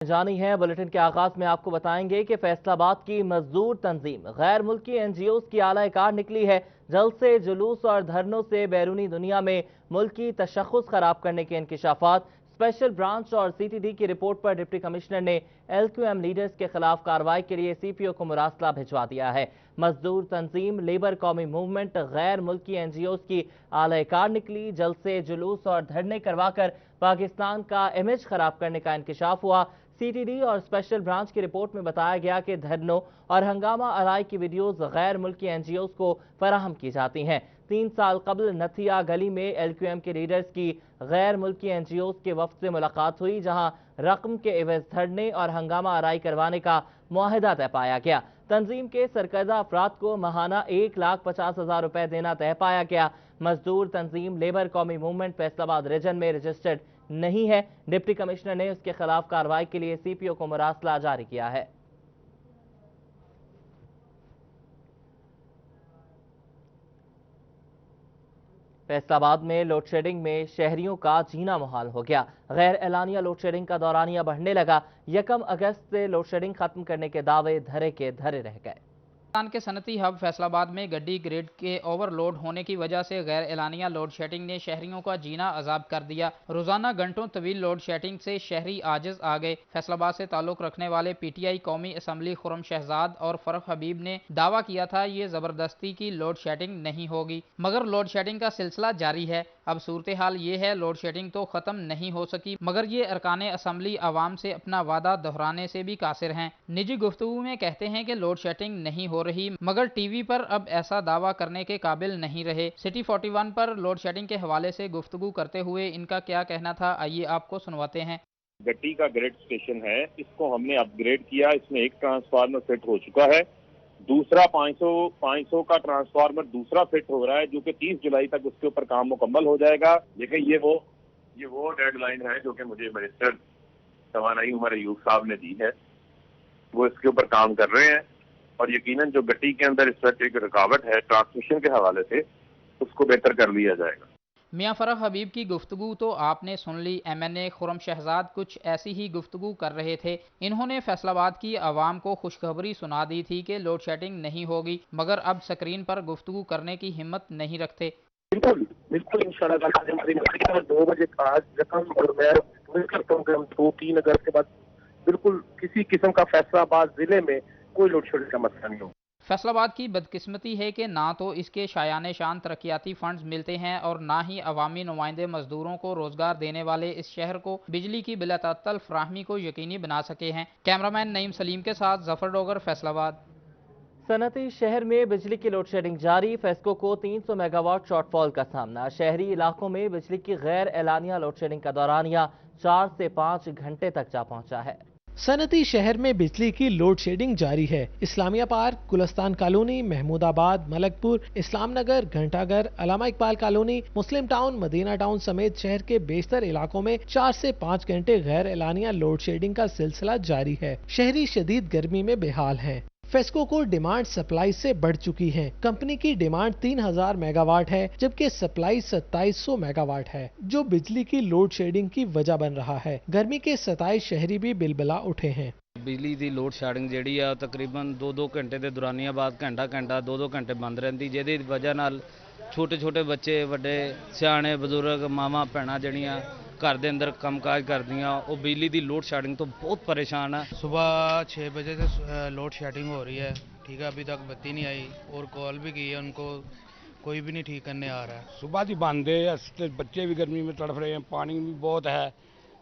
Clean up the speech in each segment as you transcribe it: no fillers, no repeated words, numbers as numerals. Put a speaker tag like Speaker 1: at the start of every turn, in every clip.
Speaker 1: जानी है। बुलेटिन के आगाज में आपको बताएंगे कि फैसलाबाद की मजदूर तंजीम गैर मुल्की एनजीओ की आला-ए-कार निकली है। जल्द से जुलूस और धरनों से बैरूनी दुनिया में मुल्की तशख़्ख़ुस खराब करने के इंकिशाफात। स्पेशल ब्रांच और सीटीडी की रिपोर्ट पर डिप्टी कमिश्नर ने एलक्यूएम लीडर्स के खिलाफ कार्रवाई के लिए सीपीओ को मुरासला भिजवा दिया है। मजदूर तंजीम लेबर कौमी मूवमेंट गैर मुल्की एनजीओ की आला-ए-कार निकली। जल्द से जुलूस और धरने करवाकर पाकिस्तान का इमेज खराब करने का इंकिशाफ हुआ। सीटीडी और स्पेशल ब्रांच की रिपोर्ट में बताया गया कि धरनों और हंगामा आराई की वीडियोस गैर मुल्की एनजीओ को फराहम की जाती हैं। 3 साल कबल नथिया गली में एलक्यूएम के लीडर्स की गैर मुल्की एनजीओ के वफ्द से मुलाकात हुई, जहां रकम के एवज धरने और हंगामा आराई करवाने का मुआहिदा तय पाया गया। तंजीम के सरकर्दा अफराद को माहाना 1,50,000 रुपए देना तय पाया गया। मजदूर तंजीम लेबर कौमी मूवमेंट फैसलाबाद रीजन में रजिस्टर्ड नहीं है। डिप्टी कमिश्नर ने उसके खिलाफ कार्रवाई के लिए सीपीओ को मुरासला जारी किया है। फैसलाबाद में लोड शेडिंग में शहरियों का जीना मुहाल हो गया। गैर एलानिया लोड शेडिंग का दौरानिया बढ़ने लगा। 1 अगस्त से लोड शेडिंग खत्म करने के दावे धरे के धरे रह गए।
Speaker 2: पाकिस्तान के सनती हब फैसलाबाद में गड्डी ग्रिड के ओवरलोड होने की वजह से गैर एलानिया लोड शेडिंग ने शहरियों का जीना अजाब कर दिया। रोजाना घंटों तवील लोड शेडिंग से शहरी आजिज आ गए। फैसलाबाद से ताल्लुक रखने वाले पीटीआई कौमी असम्बली खुरम शहजाद और फरख हबीब ने दावा किया था ये जबरदस्ती की लोड शेडिंग नहीं होगी, मगर लोड शेडिंग का सिलसिला जारी है। अब सूरत हाल ये है, लोड शेडिंग तो खत्म नहीं हो सकी, मगर ये अरकाने असम्बली आवाम से अपना वादा दोहराने से भी कासिर हैं। निजी गुफ्तगू में कहते हैं कि लोड शेडिंग नहीं हो रही, मगर टीवी पर अब ऐसा दावा करने के काबिल नहीं रहे। सिटी 41 पर लोड शेडिंग के हवाले से गुफ्तगू करते हुए इनका क्या कहना था, आइए आपको सुनवाते हैं।
Speaker 3: गट्टी का ग्रिड स्टेशन है, इसको हमने अपग्रेड किया। इसमें एक ट्रांसफार्मर फिट हो चुका है, दूसरा 500 का ट्रांसफार्मर दूसरा फिट हो रहा है, जो कि 30 जुलाई तक उसके ऊपर काम मुकम्मल हो जाएगा। लेकिन ये वो डेडलाइन है जो कि मुझे मिनिस्टर तवानाई उमर अयूब साहब ने दी है। वो इसके ऊपर काम कर रहे हैं और यकीनन जो गट्टी के अंदर इस वक्त एक रुकावट है ट्रांसमिशन के हवाले से, उसको बेहतर कर लिया जाएगा।
Speaker 2: मियां फरख हबीब की गुफ्तगू तो आपने सुन ली। एमएनए खुरम शहजाद कुछ ऐसी ही गुफ्तगू कर रहे थे। इन्होंने फैसलाबाद की आवाम को खुशखबरी सुना दी थी कि लोड शेडिंग नहीं होगी, मगर अब स्क्रीन पर गुफ्तगू करने की हिम्मत नहीं रखते।
Speaker 4: बिल्कुल बिल्कुल इंशाल्लाह 2 बजे आज रकम और मैं उम्मीद करता हूँ कि हम 2-3 अगस्त के बाद बिल्कुल किसी किस्म का फैसलाबाद जिले में कोई लोड शेडिंग का मसला नहीं हो।
Speaker 2: फैसलाबाद की बदकिस्मती है कि ना तो इसके शायाने शान तरक्याती फंड्स मिलते हैं और ना ही अवामी नुमाइंदे मजदूरों को रोजगार देने वाले इस शहर को बिजली की बिलातअत्तल फ्राहमी को यकीनी बना सके हैं। कैमरामैन नईम सलीम के साथ जफर डोगर, फैसलाबाद।
Speaker 1: सनती शहर में बिजली की लोड शेडिंग जारी। फेस्को को 300 मेगावाट शॉर्टफॉल का सामना। शहरी इलाकों में बिजली की गैर एलानिया लोड शेडिंग का दौरानिया 4 से 5 घंटे तक जा पहुंचा है।
Speaker 5: सनती शहर में बिजली की लोड शेडिंग जारी है। इस्लामिया पार्क, गुलस्तान कॉलोनी, महमूदाबाद, मलकपुर, इस्लाम नगर, घंटाघर, अलामा इकबाल कॉलोनी, मुस्लिम टाउन, मदीना टाउन समेत शहर के बेशतर इलाकों में 4 से 5 घंटे गैर एलानिया लोड शेडिंग का सिलसिला जारी है। शहरी शदीद गर्मी में बेहाल हैं। फेस्को को डिमांड सप्लाई से बढ़ चुकी है। कंपनी की डिमांड 3000 मेगावाट है, जबकि सप्लाई 2700 मेगावाट है, जो बिजली की लोड शेडिंग की वजह बन रहा है। गर्मी के 27 शहरी भी बिलबिला उठे हैं।
Speaker 6: बिजली की लोड शेडिंग जिहड़ी आ तकरीबन 2-2 घंटे के दौरानिया बाद घंटा 2-2 घंटे बंद रहिंदी, जिहदी वजह नाल छोटे छोटे बच्चे, वड्डे सियाणे, बजुर्ग, मावां भैणां जिहड़ियां घर के अंदर कामकाज करदियां, वो बिजली की लोड शेडिंग तो बहुत परेशान है।
Speaker 7: सुबह 6 बजे से लोड शेडिंग हो रही है, ठीक है, अभी तक बत्ती नहीं आई और कॉल भी की है उनको, कोई भी नहीं ठीक करने आ रहा है।
Speaker 8: सुबह की बंद है, बच्चे भी गर्मी में तड़फ रहे हैं, पानी भी बहुत है,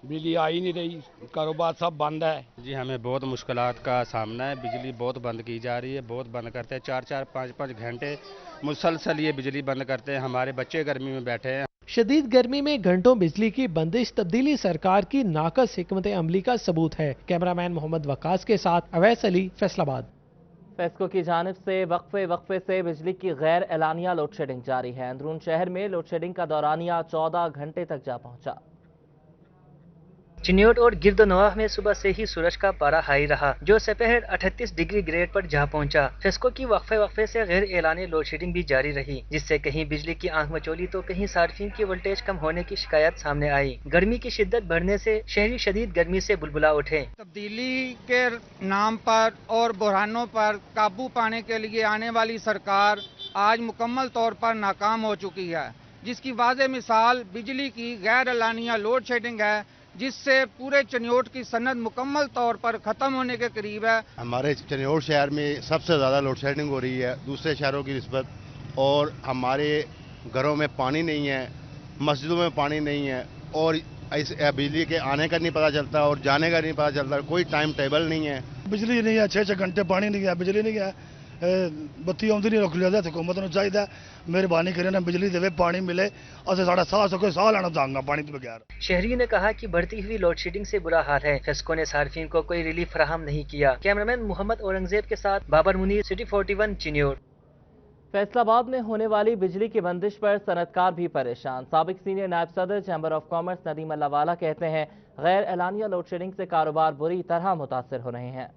Speaker 8: बिजली आ ही नहीं रही, कारोबार सब बंद है।
Speaker 9: जी हमें बहुत मुश्किलात का सामना है। बिजली बहुत बंद की जा रही है, बहुत बंद करते हैं, 4-4, 5-5 घंटे मुसलसल ये बिजली बंद करते हैं। हमारे बच्चे गर्मी में बैठे हैं।
Speaker 5: शदीद गर्मी में घंटों बिजली की बंदिश तब्दीली सरकार की नाकस हिकमत अमली का सबूत है। कैमरामैन मोहम्मद वकास के साथ अवैस अली, फैसलाबाद।
Speaker 1: फेस्को की जानिब से वक्फे से बिजली की गैर एलानिया लोड शेडिंग जारी है। अंदरून शहर में लोड शेडिंग का दौरानिया 14 घंटे तक जा पहुंचा।
Speaker 10: चिन्योट और गिरदनोआह में सुबह से ही सूरज का पारा हाई रहा, जो दोपहर 38 डिग्री ग्रेड पर जा पहुंचा। फेस्को की वक्फे से गैर एलानी लोड शेडिंग भी जारी रही, जिससे कहीं बिजली की आंख मचोली तो कहीं सार्फिन की वोल्टेज कम होने की शिकायत सामने आई। गर्मी की शिद्दत बढ़ने से शहरी शदीद गर्मी से बुलबुला उठे।
Speaker 11: तब्दीली के नाम पर और बुरहानों पर काबू पाने के लिए आने वाली सरकार आज मुकम्मल तौर पर नाकाम हो चुकी है, जिसकी वाज़ेह मिसाल बिजली की गैर एलानिया लोड शेडिंग है, जिससे पूरे चनियोट की सनद मुकम्मल तौर पर ख़त्म होने के करीब है।
Speaker 12: हमारे चनियोट शहर में सबसे ज़्यादा लोड शेडिंग हो रही है दूसरे शहरों की निस्बत, और हमारे घरों में पानी नहीं है, मस्जिदों में पानी नहीं है, और इस बिजली के आने का नहीं पता चलता और जाने का नहीं पता चलता, कोई टाइम टेबल नहीं है।
Speaker 13: बिजली नहीं है, 6-6 घंटे पानी नहीं है, बिजली नहीं है, बत्ती आती नहीं, रुक लिया। हुकूमत ने चाहिए मेहरबानी करे बिजली दे, पानी मिले, अस साढ़ा साह लेना चाहूंगा पानी के बगैर।
Speaker 10: शहरियों ने कहा कि बढ़ती हुई लोड शेडिंग से बुरा हाल है। फेस्को ने सार्फिन को कोई रिलीफ फराहम नहीं किया। कैमरामैन मोहम्मद औरंगजेब के साथ बाबर मुनीर, सिटी 41 चिन्योट।
Speaker 1: फैसलाबाद में होने वाली बिजली की बंदिश पर सनतकार भी परेशान। साबिक सीनियर नायब सदर चैम्बर ऑफ कॉमर्स नदीम अल्लाहवाला कहते हैं, गैर एलानिया लोड शेडिंग से कारोबार बुरी तरह मुतासर हो रहे हैं।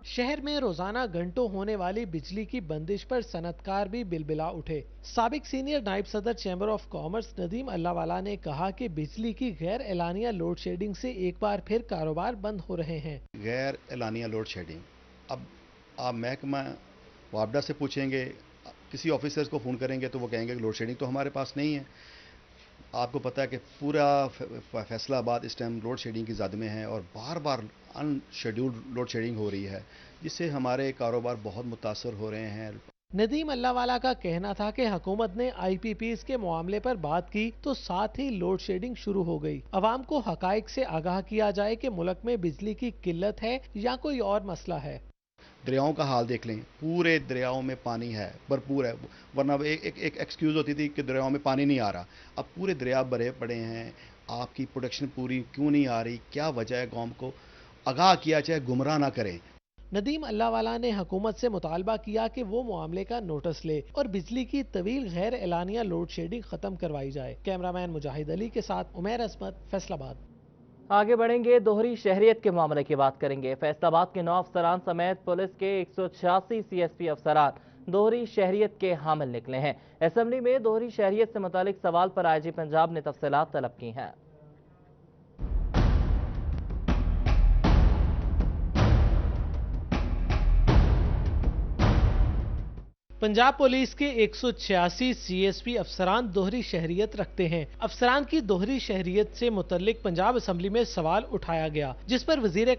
Speaker 5: शहर में रोजाना घंटों होने वाली बिजली की बंदिश पर सनतकार भी बिलबिला उठे। साबिक सीनियर नायब सदर चैम्बर ऑफ कॉमर्स नदीम अल्लाहवाला ने कहा कि बिजली की गैर एलानिया लोड शेडिंग से एक बार फिर कारोबार बंद हो रहे हैं।
Speaker 14: गैर एलानिया लोड शेडिंग, अब आप महकमा वापडा से पूछेंगे, किसी ऑफिसर्स को फ़ोन करेंगे तो वो कहेंगे कि लोड शेडिंग तो हमारे पास नहीं है। आपको पता है कि पूरा फैसलाबाद इस टाइम लोड शेडिंग की ज़द में है और बार बार अनशेड्यूल्ड लोड शेडिंग हो रही है, जिससे हमारे कारोबार बहुत मुतासर हो रहे हैं।
Speaker 5: नदीम अल्लाहवाला का कहना था कि हुकूमत ने IPPs के मामले पर बात की तो साथ ही लोड शेडिंग शुरू हो गई। अवाम को हकाइक से आगाह किया जाए कि मुल्क में बिजली की किल्लत है या कोई और मसला है।
Speaker 14: दरियाओं का हाल देख लें, पूरे दरियाओं में पानी है, भरपूर है, वरना एक एक्सक्यूज़ होती थी कि दरियाओं में पानी नहीं आ रहा। अब पूरे दरिया भरे पड़े हैं, आपकी प्रोडक्शन पूरी क्यों नहीं आ रही, क्या वजह है? कौम को आगाह किया जाए, गुमराह ना करें।
Speaker 5: नदीम अल्लाहवाला ने हुकूमत से मुतालबा किया कि वो मामले का नोटिस ले और बिजली की तवील गैर एलानिया लोड शेडिंग खत्म करवाई जाए। कैमरामैन मुजाहिद अली के साथ उमैर असमत, फैसलाबाद।
Speaker 1: आगे बढ़ेंगे, दोहरी शहरियत के मामले की बात करेंगे। फैसलाबाद के 9 अफसरान समेत पुलिस के 186 CSP अफसरान दोहरी शहरियत के हामिल निकले हैं। असेंबली में दोहरी शहरियत से मुतालिक सवाल पर IG पंजाब ने तफसीलात तलब की हैं।
Speaker 5: पंजाब पुलिस के 186 CSP अफसरान दोहरी शहरियत रखते हैं। अफसरान की दोहरी शहरियत से मुतल्लिक पंजाब असेंबली में सवाल उठाया गया, जिस पर वजीर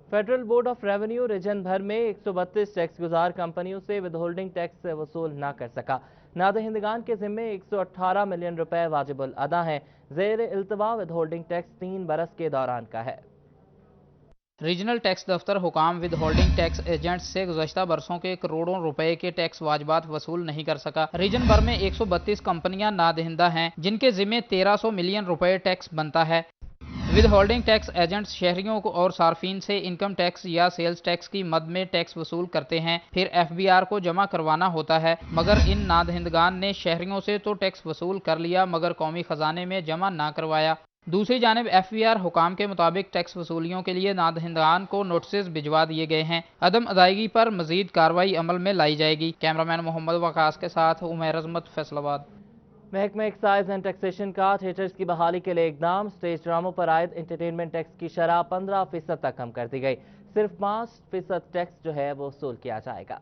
Speaker 1: federal board of revenue region भर में 132 टैक्स गुजार कंपनियों से विदहोल्डिंग टैक्स वसूल न कर सका। नादहिंदगान के जिम्मे 118 मिलियन रुपए वाजिबुल अदा हैं। ज़ेर इल्तवा विदहोल्डिंग टैक्स 3 बरस के दौरान का है।
Speaker 2: रीजनल टैक्स दफ्तर हुकाम विद होल्डिंग टैक्स एजेंट्स से गुज़श्ता बरसों के करोड़ों रुपए के टैक्स वाजबात वसूल नहीं कर सका। रीजन भर में 132 कंपनियां नादहिंदा हैं, जिनके जिम्मे 1300 मिलियन रुपए टैक्स बनता है। विद होल्डिंग टैक्स एजेंट्स शहरियों को और सार्फिन से इनकम टैक्स या सेल्स टैक्स की मद में टैक्स वसूल करते हैं, फिर FBR को जमा करवाना होता है। मगर इन नादहिंदगान ने शहरियों से तो टैक्स वसूल कर लिया, मगर कौमी खजाने में जमा ना करवाया। दूसरी जानिब FBR हुकाम के मुताबिक टैक्स वसूलियों के लिए नादहिंदगान को नोटिस भिजवा दिए गए हैं। अदम अदायगी पर मजीद कार्रवाई अमल में लाई जाएगी। कैमरामैन मोहम्मद वकास के साथ उमैर अजमत, फैसलाबाद।
Speaker 1: महकमा एक्साइज एंड टैक्सेशन का थिएटर्स की बहाली के लिए इकदाम। स्टेज ड्रामों पर आयद एंटरटेनमेंट टैक्स की शरह 15% तक कम कर दी गई। सिर्फ 5% टैक्स जो है वो वसूल किया जाएगा।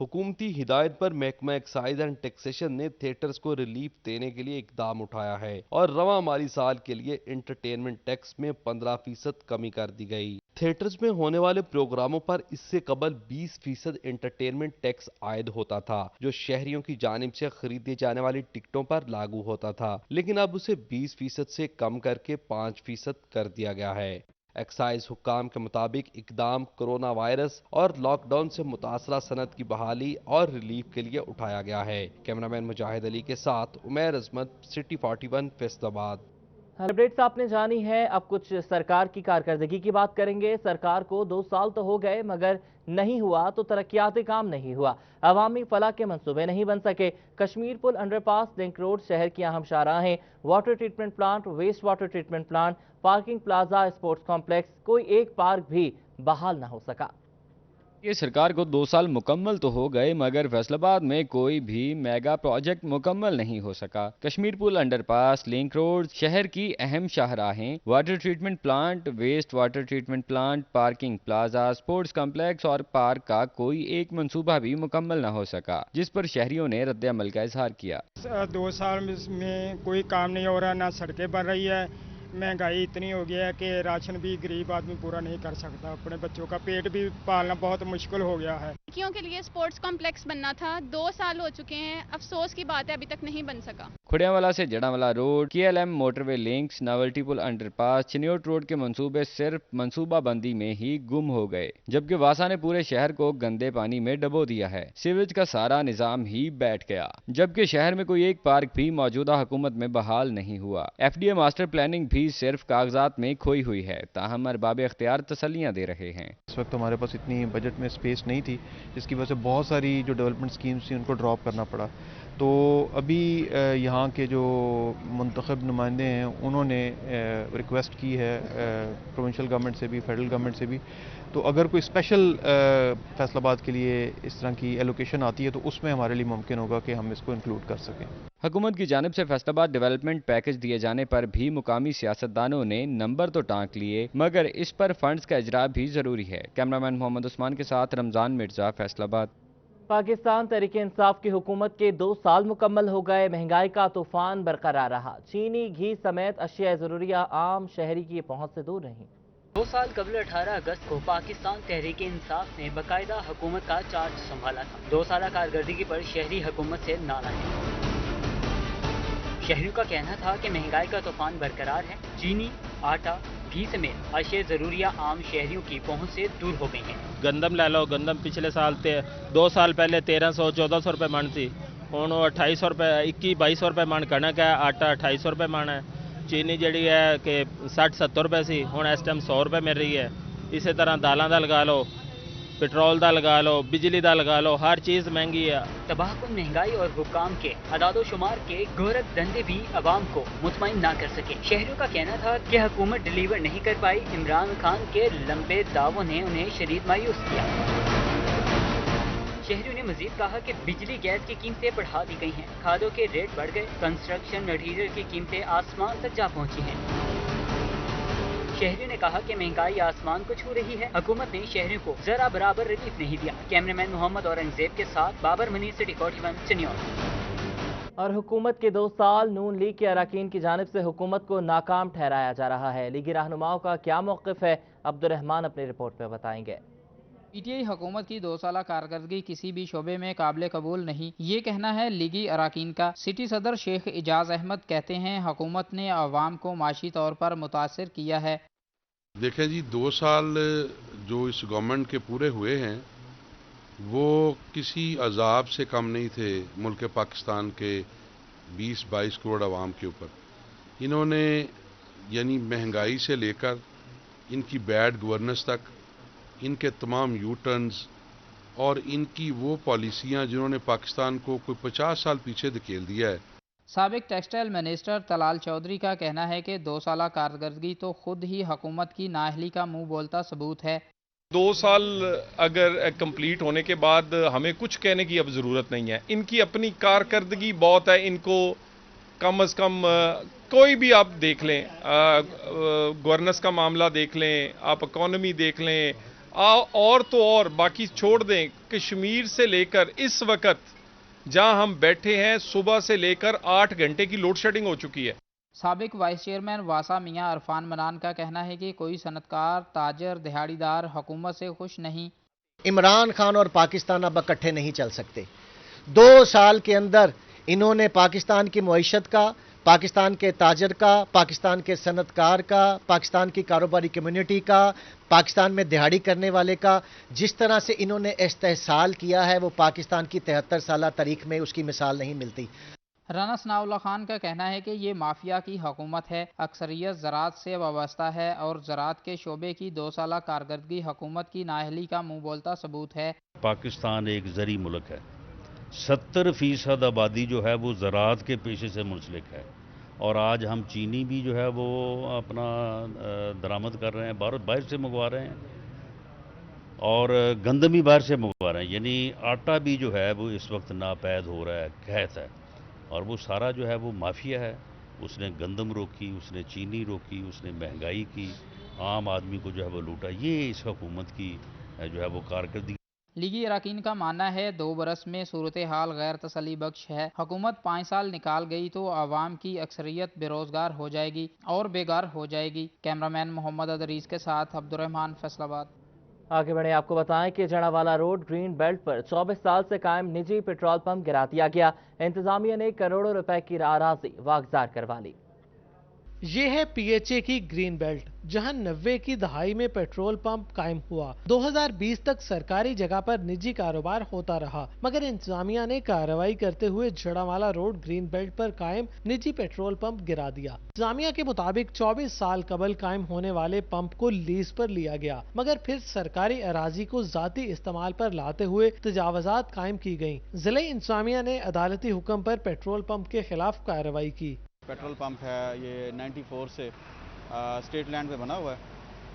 Speaker 15: हुकूमती हिदायत पर महकमा एक्साइज एंड टैक्सेशन ने थिएटर्स को रिलीफ देने के लिए इकदाम उठाया है और रवां माली साल के लिए एंटरटेनमेंट टैक्स में 15% कमी कर दी गई। थिएटर्स में होने वाले प्रोग्रामों पर इससे कबल 20% एंटरटेनमेंट टैक्स आयद होता था, जो शहरियों की जानिब से खरीदी जाने वाली टिकटों पर लागू होता था, लेकिन अब उसे 20% से कम करके 5% कर दिया गया है। एक्साइज हुक्काम के मुताबिक इकदाम कोरोना वायरस और लॉकडाउन से मुतासरा सनत की बहाली और रिलीफ के लिए उठाया गया है। कैमरामैन मुजाहिद अली के साथ उमैर अजमत, सिटी 41, फैसलाबाद।
Speaker 1: अपडेट्स आपने जानी है। अब कुछ सरकार की कारकर्दगी की बात करेंगे। सरकार को 2 साल तो हो गए मगर नहीं हुआ तो तरक्याती काम नहीं हुआ, अवामी फलाह के मंसूबे नहीं बन सके। कश्मीर पुल, अंडरपास, लिंक रोड शहर की अहम शाहराहें, water treatment plant, waste water treatment plant, parking plaza, sports complex, कोई एक पार्क भी बहाल न हो सका।
Speaker 16: ये सरकार को 2 साल मुकम्मल तो हो गए मगर फैसलाबाद में कोई भी मेगा प्रोजेक्ट मुकम्मल नहीं हो सका। कश्मीर पुल, अंडरपास, लिंक रोड शहर की अहम शाहराहें, water treatment plant, waste water treatment plant, parking plaza, sports complex और पार्क का कोई एक मंसूबा भी मुकम्मल न हो सका, जिस पर शहरियों ने रद्द-ए-अमल का इजहार किया।
Speaker 17: 2 साल में कोई काम नहीं हो रहा, ना सड़कें बन रही है, महंगाई इतनी हो गया है कि राशन भी गरीब आदमी पूरा नहीं कर सकता, अपने बच्चों का पेट भी पालना बहुत मुश्किल हो गया है।
Speaker 18: लड़कियों के लिए स्पोर्ट्स कॉम्प्लेक्स बनना था, 2 साल हो चुके हैं, अफसोस की बात है अभी तक नहीं बन सका।
Speaker 16: खुड़ियावाला से Jaranwala road, KLM motorway links, novelty पुल, अंडरपास, चिन्योट रोड के मंसूबे सिर्फ मंसूबा बंदी में ही गुम हो गए, जबकि वासा ने पूरे शहर को गंदे पानी में डबो दिया है। सीवेज का सारा निजाम ही बैठ गया, जबकि शहर में कोई एक पार्क भी मौजूदा हुकूमत में बहाल नहीं हुआ। FDA मास्टर प्लानिंग भी सिर्फ कागजात में खोई हुई है, ताहम अरबाब इख्तियार तसल्लियां दे रहे हैं।
Speaker 19: इस वक्त हमारे पास इतनी बजट में स्पेस नहीं थी, जिसकी वजह से बहुत सारी जो डेवलपमेंट स्कीम्स थी उनको ड्रॉप करना पड़ा। तो अभी यहाँ के जो मुंतखब नुमाइंदे हैं उन्होंने रिक्वेस्ट की है प्रोविंशियल गवर्नमेंट से भी, फेडरल गवर्नमेंट से भी, तो अगर कोई स्पेशल फैसलाबाद के लिए इस तरह की एलोकेशन आती है तो उसमें हमारे लिए मुमकिन होगा कि हम इसको इंक्लूड कर सकें।
Speaker 16: हुकूमत की जानिब से फैसलाबाद डेवलपमेंट पैकेज दिए जाने पर भी मुकामी सियासतदानों ने नंबर तो टांक लिए, मगर इस पर फंड्स का इजरा भी जरूरी है। कैमरामैन मोहम्मद उस्मान के साथ रमजान मिर्जा, फैसलाबाद।
Speaker 1: पाकिस्तान तहरीक इंसाफ की हुकूमत के 2 साल मुकम्मल हो गए, महंगाई का तूफान बरकरार रहा, चीनी, घी समेत अशिया ज़रूरिया आम शहरी की पहुंच से दूर रही।
Speaker 10: 2 साल कबल 18 अगस्त को पाकिस्तान तहरीक इंसाफ ने बाकायदा हुकूमत का चार्ज संभाला था। 2 साल कारकर्दगी पर शहरी हुकूमत से नाराज है। शहरियों का कहना था कि महंगाई का तूफान बरकरार है, चीनी, आटा, घी समेत अशिया ज़रूरिया आम शहरियों की पहुंच से दूर हो गई हैं।
Speaker 20: गंदम ले लो, गंदम पिछले साल 2 साल पहले 1300-1400 रुपये मन थी, हूँ 2800 रुपये, 21-2200 रुपये मन कणक है, आटा 2800 रुपये मन है, चीनी जी है कि 60-70 रुपये सी, हूँ इस टाइम 100 रुपये मिल रही है। इसी तरह दालों का लगा लो, पेट्रोल का लगा लो, बिजली का लगा लो, हर चीज़ महंगी है।
Speaker 10: तबाहकुन महंगाई और हुक्काम के अदादो शुमार के गोरख धंधे भी अवाम को मुतमईन ना कर सके। शहरियों का कहना था कि हुकूमत डिलीवर नहीं कर पाई, इमरान खान के लंबे दावों ने उन्हें शदीद मायूस किया। शहरियों ने मजीद कहा कि बिजली गैस की कीमतें बढ़ा दी गई हैं, खादों के रेट बढ़ गए, कंस्ट्रक्शन मटीरियल की कीमतें आसमान तक जा पहुंची हैं। शहरियों ने कहा कि महंगाई आसमान को छू रही है, हुकूमत ने शहरियों को जरा बराबर रिलीफ नहीं दिया। कैमरामैन मोहम्मद औरंगजेब के साथ बाबर मनी, सिटी 41, चिन्योट।
Speaker 1: और हुकूमत के 2 साल नून लीग के अरकान की जानिब से हुकूमत को नाकाम ठहराया जा रहा है। लीगी रहनुमाओं का क्या मौक़िफ़ है, अब्दुर्रहमान अपनी रिपोर्ट में बताएंगे।
Speaker 2: PTI हुकूमत की 2 साल कारकर्दगी किसी भी शोबे में काबिल कबूल नहीं, ये कहना है लीगी अरकान का। सिटी सदर शेख इजाज अहमद कहते हैं हुकूमत ने अवाम को माशी तौर पर मुतासिर किया है।
Speaker 21: देखें जी, 2 साल जो इस गवर्नमेंट के पूरे हुए हैं वो किसी अजाब से कम नहीं थे मुल्क पाकिस्तान के 20-22 करोड़ आवाम के ऊपर। इन्होंने यानी महंगाई से लेकर इनकी बैड गवर्नेंस तक, इनके तमाम यू टर्न्स और इनकी वो पॉलिसियां जिन्होंने पाकिस्तान को कोई 50 साल पीछे धकेल दिया है।
Speaker 2: साबिक टेक्सटाइल मिनिस्टर तलाल चौधरी का कहना है कि 2 साल कारकर्दगी तो खुद ही हुकूमत की नाअहली का मुंह बोलता सबूत है।
Speaker 22: 2 साल अगर कंप्लीट होने के बाद हमें कुछ कहने की अब ज़रूरत नहीं है। इनकी अपनी कारकर्दगी बहुत है, इनको कम अज़ कम कोई भी आप देख लें, गवर्नेंस का मामला देख लें, आप इकॉनमी देख लें, और तो और बाकी छोड़ दें। कश्मीर से लेकर इस वक्त जहां हम बैठे हैं सुबह से लेकर 8 घंटे की लोड शेडिंग हो चुकी है।
Speaker 2: साबिक वाइस चेयरमैन वासा मियां अरफान मनान का कहना है कि कोई सनतकार, ताजर, दिहाड़ीदार हुकूमत से खुश नहीं।
Speaker 23: इमरान खान और पाकिस्तान अब इकट्ठे नहीं चल सकते। 2 साल के अंदर इन्होंने पाकिस्तान की मईशत का, पाकिस्तान के ताजर का, पाकिस्तान के सनतकार का, पाकिस्तान की कारोबारी कम्युनिटी का, पाकिस्तान में दिहाड़ी करने वाले का जिस तरह से इन्होंने इस्तेहसाल किया है वो पाकिस्तान की 73 साल तारीख में उसकी मिसाल नहीं मिलती।
Speaker 2: رانا ثناءاللہ خان کا کہنا ہے کہ یہ مافیا کی حکومت ہے، اکثریت زراعت سے وابستہ ہے اور زراعت کے شعبے کی 2 سالہ کارکردگی حکومت کی نااہلی کا منہ بولتا ثبوت ہے۔
Speaker 3: پاکستان ایک زرعی ملک ہے، 70% آبادی جو ہے وہ زراعت کے پیشے سے منسلک ہے، اور آج ہم چینی بھی جو ہے وہ اپنا درآمد کر رہے ہیں، باہر سے منگوا رہے ہیں، اور گندم بھی باہر سے منگوا رہے ہیں، یعنی آٹا بھی جو ہے وہ اس وقت ناپید ہو رہا ہے، قحط ہے، اور وہ سارا جو ہے وہ مافیا ہے۔ اس نے گندم روکی، اس نے چینی روکی، اس نے مہنگائی کی، عام آدمی کو جو ہے وہ لوٹا۔ یہ اس حکومت کی جو ہے وہ کارکردگی۔
Speaker 2: لیگی اراکین کا ماننا ہے 2 برس میں صورتحال غیر تسلی بخش ہے۔ حکومت 5 سال نکال گئی تو عوام کی اکثریت بے روزگار ہو جائے گی اور بیگار ہو جائے گی۔ کیمرامین محمد ادریس کے ساتھ عبدالرحمان، فیصل آباد۔
Speaker 1: آگے بڑھیں، آپ کو بتائیں کہ جڑاوالا روڈ گرین بیلٹ پر 24 سال سے قائم نجی پیٹرول پمپ گرا دیا گیا۔ انتظامیہ نے کروڑوں روپے کی اراضی واگزار کروا لی۔
Speaker 5: یہ ہے پی ایچ اے کی گرین بیلٹ، جہاں 90 کی دہائی میں پیٹرول پمپ قائم ہوا۔ 2020 تک سرکاری جگہ پر نجی کاروبار ہوتا رہا، مگر انتظامیہ نے کارروائی کرتے ہوئے جڑاوالا روڈ گرین بیلٹ پر قائم نجی پیٹرول پمپ گرا دیا۔ انتظامیہ کے مطابق 24 سال قبل قائم ہونے والے پمپ کو لیز پر لیا گیا، مگر پھر سرکاری اراضی کو ذاتی استعمال پر لاتے ہوئے تجاوزات قائم کی گئیں۔ ضلع انتظامیہ نے عدالتی حکم پر پیٹرول پمپ کے خلاف کارروائی کی۔
Speaker 4: پیٹرول پمپ ہے، یہ 94 سے اسٹیٹ لینڈ پہ بنا ہوا ہے،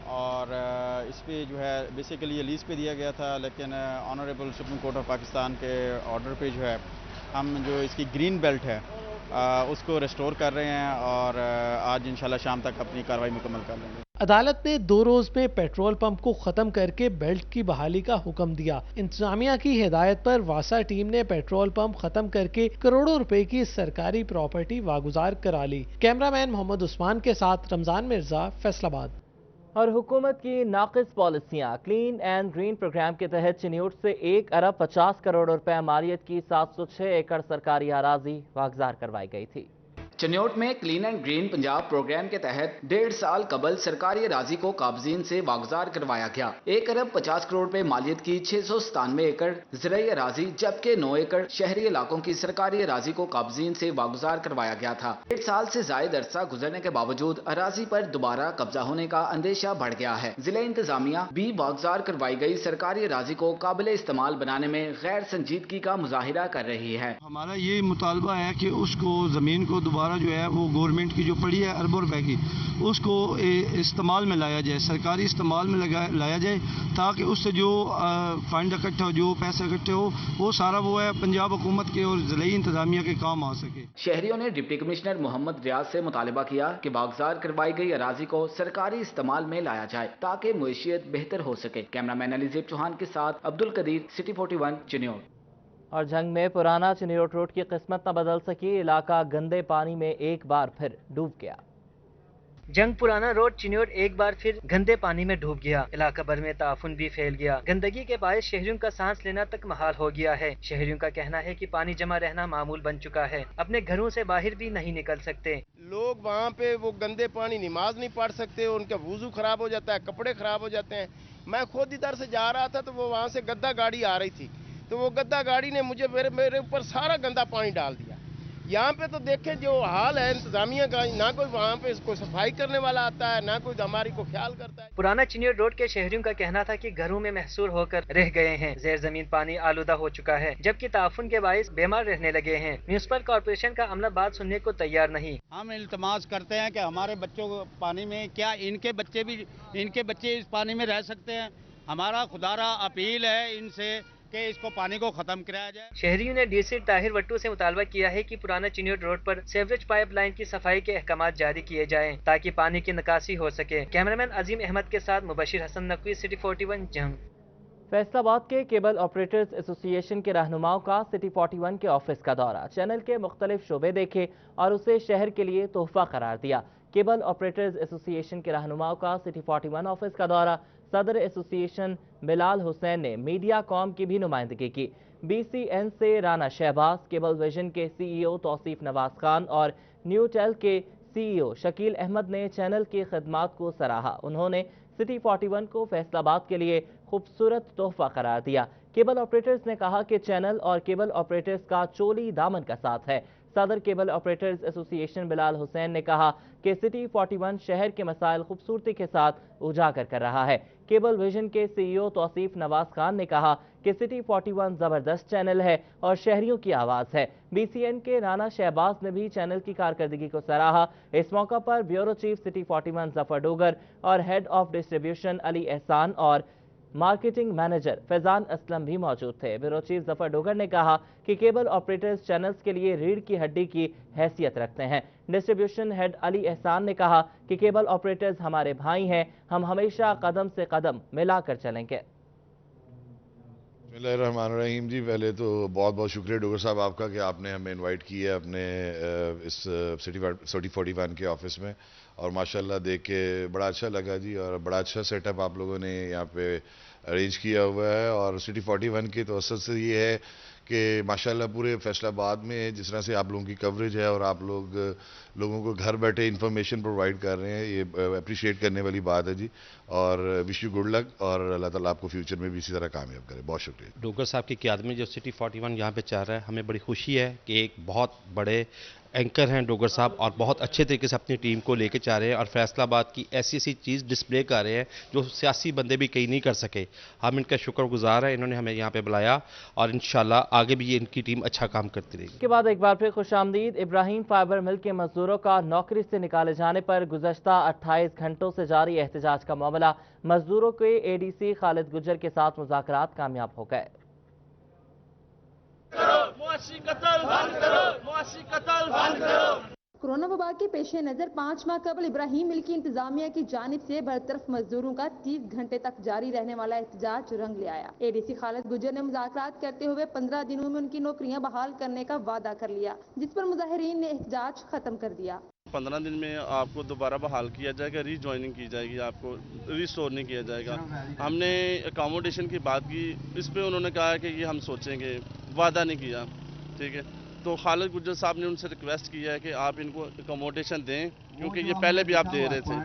Speaker 4: اور اس پہ جو ہے بیسیکلی یہ لیز پہ دیا گیا تھا، لیکن honourable supreme court of Pakistan کے آرڈر پہ جو ہے ہم جو اس کی گرین بیلٹ ہے اس کو ریسٹور کر رہے ہیں، اور آج انشاءاللہ شام تک اپنی کارروائی مکمل کر لیں گے۔
Speaker 5: عدالت نے 2 روز میں پیٹرول پمپ کو ختم کر کے بیلٹ کی بحالی کا حکم دیا۔ انتظامیہ کی ہدایت پر واسا ٹیم نے پیٹرول پمپ ختم کر کے کروڑوں روپے کی سرکاری پراپرٹی واگزار کرا لی۔ کیمرامین محمد عثمان کے ساتھ رمضان مرزا، فیصل آباد۔
Speaker 1: اور حکومت کی ناقص پالیسیاں، کلین اینڈ گرین پروگرام کے تحت چنیوٹ سے 1 ارب 50 کروڑ روپے مالیت کی 706 ایکڑ سرکاری اراضی واگزار کروائی گئی تھی۔
Speaker 6: چنیوٹ میں clean and green Punjab programme کے تحت 1.5 سال قبل سرکاری اراضی کو قابضین سے واگزار کروایا گیا۔ 1 ارب 50 کروڑ روپے مالیت کی 697 ایکڑ زرعی اراضی جبکہ 9 ایکڑ شہری علاقوں کی سرکاری اراضی کو قابضین سے واگزار کروایا گیا تھا۔ 1.5 سال سے زائد عرصہ گزرنے کے باوجود اراضی پر دوبارہ قبضہ ہونے کا اندیشہ بڑھ گیا ہے۔ ضلع انتظامیہ بھی واگزار کروائی گئی سرکاری اراضی کو قابل استعمال بنانے میں غیر سنجیدگی کا مظاہرہ کر رہی ہے۔
Speaker 24: ہمارا یہ مطالبہ ہے کہ اس کو زمین کو دوبارہ جو ہے وہ گورنمنٹ کی جو پڑی ہے اربوں روپے کی، اس کو استعمال میں لایا جائے، سرکاری استعمال میں لایا جائے، تاکہ اس سے جو فنڈ اکٹھا ہو، جو پیسے اکٹھے ہو، وہ سارا وہ ہے پنجاب حکومت کے اور ضلعی انتظامیہ کے کام آ سکے۔
Speaker 6: شہریوں نے ڈپٹی کمشنر محمد ریاض سے مطالبہ کیا کہ واگزار کروائی گئی اراضی کو سرکاری استعمال میں لایا جائے تاکہ معیشت بہتر ہو سکے۔ کیمرامین علی زیب چوہان کے ساتھ عبدالقدیر، سٹی 41 چنیوٹ۔
Speaker 1: اور جنگ میں پرانا چنیوٹ روڈ کی قسمت نہ بدل سکی، علاقہ گندے پانی میں ایک بار پھر ڈوب گیا۔
Speaker 10: جنگ پرانا روڈ چنیوٹ ایک بار پھر گندے پانی میں ڈوب گیا، علاقہ بھر میں تعفن بھی پھیل گیا۔ گندگی کے باعث شہریوں کا سانس لینا تک محال ہو گیا ہے۔ شہریوں کا کہنا ہے کہ پانی جمع رہنا معمول بن چکا ہے، اپنے گھروں سے باہر بھی نہیں نکل سکتے۔
Speaker 25: لوگ وہاں پہ وہ گندے پانی نماز نہیں پڑھ سکتے، ان کا وضو خراب ہو جاتا ہے، کپڑے خراب ہو جاتے ہیں۔ میں خود ادھر سے جا رہا تھا تو وہ وہاں سے گدا گاڑی آ رہی تھی، تو وہ گدا گاڑی نے مجھے میرے اوپر سارا گندا پانی ڈال دیا۔ یہاں پہ تو دیکھیں جو حال ہے انتظامیہ کا، نہ کوئی وہاں پہ اس کو صفائی کرنے والا آتا ہے، نہ کوئی ہماری کو خیال کرتا ہے۔
Speaker 10: پرانا چنیوٹ روڈ کے شہریوں کا کہنا تھا کہ گھروں میں محصور ہو کر رہ گئے ہیں، زیر زمین پانی آلودہ ہو چکا ہے، جبکہ تعفن کے باعث بیمار رہنے لگے ہیں۔ میونسپل کارپوریشن کا عملہ بات سننے کو تیار نہیں۔
Speaker 26: ہم التماس کرتے ہیں کہ ہمارے بچوں کو پانی میں، کیا ان کے بچے اس پانی میں رہ سکتے ہیں؟ ہمارا خدارا اپیل ہے ان سے کہ اس کو پانی کو ختم کرایا جائے۔
Speaker 10: شہریوں نے ڈی سی طاہر وٹو سے مطالبہ کیا ہے کہ پرانا چنیوٹ روڈ پر سیوریج پائپ لائن کی صفائی کے احکامات جاری کیے جائیں تاکہ پانی کی نکاسی ہو سکے۔ کیمرامین عظیم احمد کے ساتھ مبشر حسن نقوی، سٹی 41 جنگ۔
Speaker 1: فیصل آباد کے کیبل آپریٹرز ایسوسی ایشن کے رہنماؤں کا سٹی 41 کے آفس کا دورہ، چینل کے مختلف شعبے دیکھے اور اسے شہر کے لیے تحفہ قرار دیا۔ کیبل آپریٹرز ایسوسی ایشن کے رہنماؤں کا سٹی 41 آفس کا دورہ، صدر ایسوسی ایشن بلال حسین نے میڈیا قوم کی بھی نمائندگی کی۔ بی سی این سے رانا شہباز، کیبل ویژن کے سی ای او توصیف نواز خان اور نیو ٹیل کے سی ای او شکیل احمد نے چینل کی خدمات کو سراہا۔ انہوں نے سٹی 41 کو فیصل آباد کے لیے خوبصورت تحفہ قرار دیا۔ کیبل آپریٹرز نے کہا کہ چینل اور کیبل آپریٹرز کا چولی دامن کا ساتھ ہے، صدر کیبل آپریٹرز ایسوسی ایشن بلال حسین نے کہا کہ سٹی 41 شہر کے مسائل خوبصورتی کے ساتھ اجاگر کر رہا ہے۔ کیبل ویژن کے سی ای او توصیف نواز خان نے کہا کہ سٹی 41 زبردست چینل ہے اور شہریوں کی آواز ہے۔ بی سی این کے رانا شہباز نے بھی چینل کی کارکردگی کو سراہا۔ اس موقع پر بیورو چیف سٹی 41 ظفر ڈوگر اور ہیڈ آف ڈسٹریبیوشن علی احسان اور مارکیٹنگ مینیجر فیضان اسلم بھی موجود تھے۔ بیورو چیف ظفر ڈوگر نے کہا کہ کیبل آپریٹرز چینلز کے لیے ریڑھ کی ہڈی کی حیثیت رکھتے ہیں۔ ڈسٹریبیوشن ہیڈ علی احسان نے کہا کہ کیبل آپریٹرز ہمارے بھائی ہیں، ہم ہمیشہ قدم سے قدم ملا کر چلیں گے۔
Speaker 7: بسم اللہ الرحمن الرحیم جی، پہلے تو بہت بہت شکریہ ڈوگر صاحب آپ کا کہ آپ نے ہمیں انوائٹ کیا ہے اپنے اس سٹی 41 کے آفس میں، اور ماشاءاللہ دیکھ کے بڑا اچھا لگا جی، اور بڑا اچھا سیٹ اپ آپ لوگوں نے یہاں پہ ارینج کیا ہوا ہے۔ اور سٹی 41 کی توسط سے یہ ہے کہ ماشاءاللہ پورے فیصل آباد میں جس طرح سے آپ لوگوں کی کوریج ہے اور آپ لوگوں کو گھر بیٹھے انفارمیشن پرووائڈ کر رہے ہیں، یہ اپریشیٹ کرنے والی بات ہے جی، اور وش یو گڈ لک، اور اللہ تعالیٰ آپ کو فیوچر میں بھی اسی طرح کامیاب کرے۔ بہت شکریہ۔
Speaker 8: ڈوگر صاحب کی قیادت میں جو سٹی 41 یہاں پہ چل رہا ہے، ہمیں بڑی خوشی ہے کہ ایک بہت بڑے اینکر ہیں ڈوگر صاحب، اور بہت اچھے طریقے سے اپنی ٹیم کو لے کے چاہ رہے ہیں، اور فیصل آباد کی ایسی چیز ڈسپلے کر رہے ہیں جو سیاسی بندے بھی کہیں نہیں کر سکے۔ ہم ان کا شکر گزار ہیں، انہوں نے ہمیں یہاں پہ بلایا، اور انشاءاللہ آگے بھی ان کی ٹیم اچھا کام کرتی رہے گی۔
Speaker 1: اس کے بعد ایک بار پھر خوش آمدید۔ ابراہیم فائبر مل کے مزدوروں کا نوکری سے نکالے جانے پر گزشتہ 28 گھنٹوں سے جاری احتجاج کا معاملہ، مزدوروں کے اے ڈی سی خالد گجر کے ساتھ مذاکرات کامیاب ہو گئے۔
Speaker 9: کورونا وبا کے پیش نظر 5 ماہ قبل ابراہیم مل کی انتظامیہ کی جانب سے برطرف مزدوروں کا 30 گھنٹے تک جاری رہنے والا احتجاج رنگ لے آیا۔ اے ڈی سی خالد گجر نے مذاکرات کرتے ہوئے 15 دنوں میں ان کی نوکریاں بحال کرنے کا وعدہ کر لیا، جس پر مظاہرین نے احتجاج ختم کر دیا۔
Speaker 11: 15 دن میں آپ کو دوبارہ بحال کیا جائے گا، ری جوائننگ کی جائے گی، آپ کو ریسٹور نہیں کیا جائے گا۔ ہم نے اکاموڈیشن کی بات کی، اس پہ انہوں نے کہا کہ یہ ہم سوچیں گے، وعدہ نہیں کیا، ٹھیک ہے۔ تو خالد گجر صاحب نے ان سے ریکویسٹ کیا ہے کہ آپ ان کو اکاموڈیشن دیں، کیونکہ یہ پہلے بھی آپ دے رہے تھے۔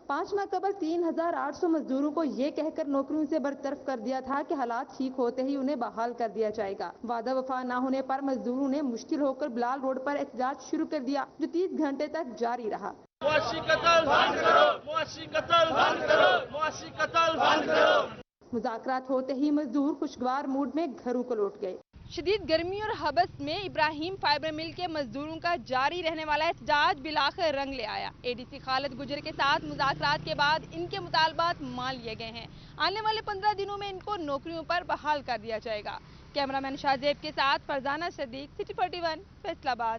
Speaker 9: 5 ماہ قبل 3800 مزدوروں کو یہ کہہ کر نوکریوں سے برطرف کر دیا تھا کہ حالات ٹھیک ہوتے ہی انہیں بحال کر دیا جائے گا۔ وعدہ وفا نہ ہونے پر مزدوروں نے مشکل ہو کر بلال روڈ پر احتجاج شروع کر دیا، جو 30 گھنٹے تک جاری رہا۔ مذاکرات ہوتے ہی مزدور خوشگوار موڈ میں گھروں کو لوٹ گئے۔
Speaker 12: شدید گرمی اور حبس میں ابراہیم فائبر مل کے مزدوروں کا جاری رہنے والا احتجاج بالآخر رنگ لے آیا۔ اے ڈی سی خالد گجر کے ساتھ مذاکرات کے بعد ان کے مطالبات مان لیے گئے ہیں۔ آنے والے 15 دنوں میں ان کو نوکریوں پر بحال کر دیا جائے گا۔ کیمرامین شاہزیب کے ساتھ فرزانہ صدیق، سٹی 41، فیصل آباد۔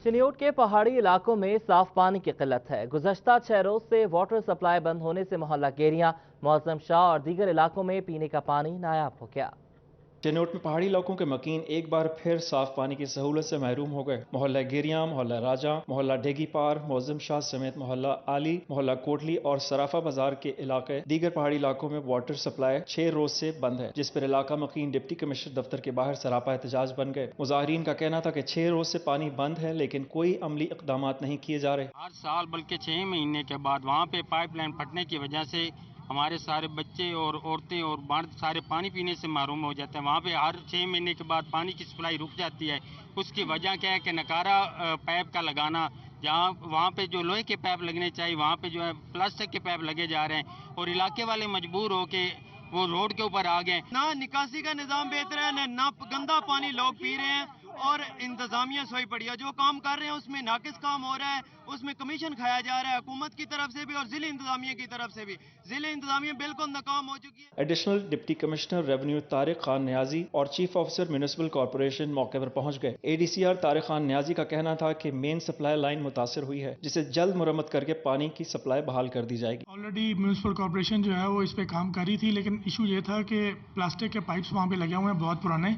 Speaker 1: چنیوٹ کے پہاڑی علاقوں میں صاف پانی کی قلت ہے۔ گزشتہ 6 روز سے واٹر سپلائی بند ہونے سے محلہ گیریاں، معظم شاہ اور دیگر علاقوں میں پینے کا پانی نایاب ہو گیا۔
Speaker 13: چنیوٹ میں پہاڑی علاقوں کے مکین ایک بار پھر صاف پانی کی سہولت سے محروم ہو گئے۔ محلہ گیریاں، محلہ راجہ، محلہ ڈیگی پار، معظم شاہ سمیت محلہ عالی، محلہ کوٹلی اور سرافہ بازار کے علاقے دیگر پہاڑی علاقوں میں واٹر سپلائی 6 روز سے بند ہے، جس پر علاقہ مکین ڈپٹی کمشنر دفتر کے باہر سراپا احتجاج بن گئے۔ مظاہرین کا کہنا تھا کہ 6 روز سے پانی بند ہے، لیکن کوئی عملی اقدامات نہیں کیے جا رہے۔
Speaker 27: ہر سال بلکہ 6 مہینے کے بعد وہاں پہ پائپ لائن پھٹنے کی وجہ سے ہمارے سارے بچے اور عورتیں اور مرد سارے پانی پینے سے محروم ہو جاتے ہیں۔ وہاں پہ ہر 6 مہینے کے بعد پانی کی سپلائی رک جاتی ہے۔ اس کی وجہ کیا ہے کہ نکارا پائپ کا لگانا، جہاں وہاں پہ جو لوہے کے پائپ لگنے چاہیے وہاں پہ جو ہے پلاسٹک کے پائپ لگے جا رہے ہیں، اور علاقے والے مجبور ہو کے وہ روڈ کے اوپر آ گئے۔
Speaker 28: نہ نکاسی کا نظام بہتر ہے، نہ گندا پانی لوگ پی رہے ہیں، اور انتظامیہ سوئی پڑی ہے۔ جو کام کر رہے ہیں اس میں ناقص کام ہو رہا ہے، اس میں کمیشن کھایا جا رہا ہے حکومت کی طرف سے بھی اور ضلع انتظامیہ کی طرف سے بھی۔ ضلع انتظامیہ بالکل ناکام ہو چکی ہے۔
Speaker 13: Additional deputy commissioner revenue Tariq Khan Niazi اور چیف آفیسر میونسپل کارپوریشن موقع پر پہنچ گئے۔ A D C R Tariq Khan Niazi کا کہنا تھا کہ مین سپلائی لائن متاثر ہوئی ہے، جسے جلد مرمت کر کے پانی کی سپلائی بحال کر دی جائے گی۔
Speaker 29: آلریڈی میونسپل کارپوریشن جو ہے وہ اس پہ کام کر رہی تھی، لیکن ایشو یہ تھا کہ پلاسٹک کے پائپس وہاں پہ لگے ہوئے ہیں بہت پرانے،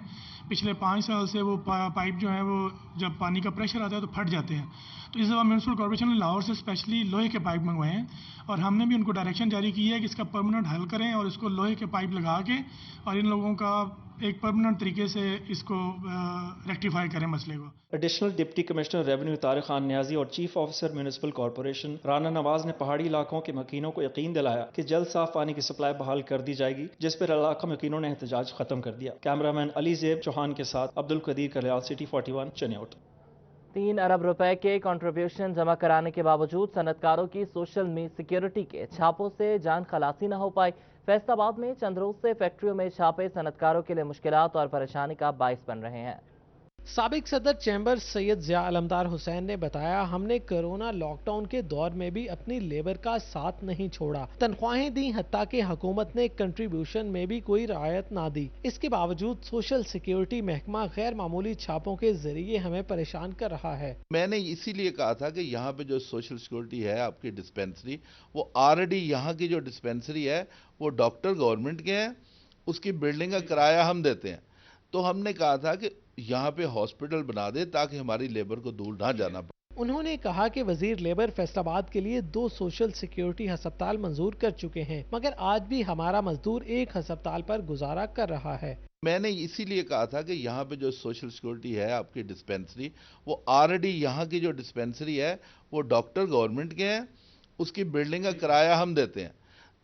Speaker 29: پچھلے 5 سال سے وہ پائپ جو ہیں وہ جب پانی کا پریشر آتا ہے تو پھٹ جاتے ہیں۔ تو اس دفعہ میونسپل کارپوریشن نے لاہور سے اسپیشلی لوہے کے پائپ منگوائے ہیں، اور ہم نے بھی ان کو ڈائریکشن جاری کی ہے کہ اس کا پرماننٹ حل کریں اور اس کو لوہے کے پائپ لگا کے اور ان لوگوں کا ایک پرماننٹ طریقے سے اس کو ریکٹیفائی کریں مسئلے کو۔
Speaker 13: Additional deputy commissioner revenue Tariq Khan Niazi اور chief officer municipal corporation Rana Nawaz نے پہاڑی علاقوں کے مکینوں کو یقین دلایا کہ جلد صاف پانی کی سپلائی بحال کر دی جائے گی، جس پر علاقہ مکینوں نے احتجاج ختم کر دیا۔ کیمرامین علی زیب چوہان کے ساتھ عبد القدیر کلیال، سٹی 41، چنیوٹ۔
Speaker 1: 3 अरब रुपए के कंट्रीब्यूशन जमा कराने के बावजूद सनतकारों की सोशल सिक्योरिटी के छापों से जान खलासी न हो पाई। फैसलाबाद में चंद रोज से फैक्ट्रियों में छापे सनतकारों के लिए मुश्किलात और परेशानी का बाइस बन रहे हैं।
Speaker 5: साबिक सदर चैम्बर सैयद ज़िया अलमदार हुसैन ने बताया, हमने कोरोना लॉकडाउन के दौर में भी अपनी लेबर का साथ नहीं छोड़ा, तनख्वाहें दी, हत्ता कि हुकूमत ने कंट्रीब्यूशन में भी कोई रियायत ना दी। इसके बावजूद सोशल सिक्योरिटी महकमा गैर मामूली छापों के जरिए हमें परेशान कर रहा है।
Speaker 14: मैंने इसीलिए कहा था कि यहाँ पे जो सोशल सिक्योरिटी है आपकी डिस्पेंसरी, वो ऑलरेडी यहाँ की जो डिस्पेंसरी है वो डॉक्टर गवर्नमेंट के हैं, उसकी बिल्डिंग का किराया हम देते हैं। तो हमने कहा था कि यहाँ पे हॉस्पिटल बना दे ताकि हमारी लेबर को दूर ना जाना पड़े।
Speaker 5: उन्होंने कहा कि वजीर लेबर फैसलाबाद के लिए 2 सोशल सिक्योरिटी हस्पताल मंजूर कर चुके हैं, मगर आज भी हमारा मजदूर एक हस्पताल पर गुजारा कर रहा है।
Speaker 14: मैंने इसीलिए कहा था कि यहाँ पे जो सोशल सिक्योरिटी है आपकी डिस्पेंसरी, वो ऑलरेडी यहाँ की जो डिस्पेंसरी है वो डॉक्टर गवर्नमेंट के हैं, उसकी बिल्डिंग का किराया हम देते हैं।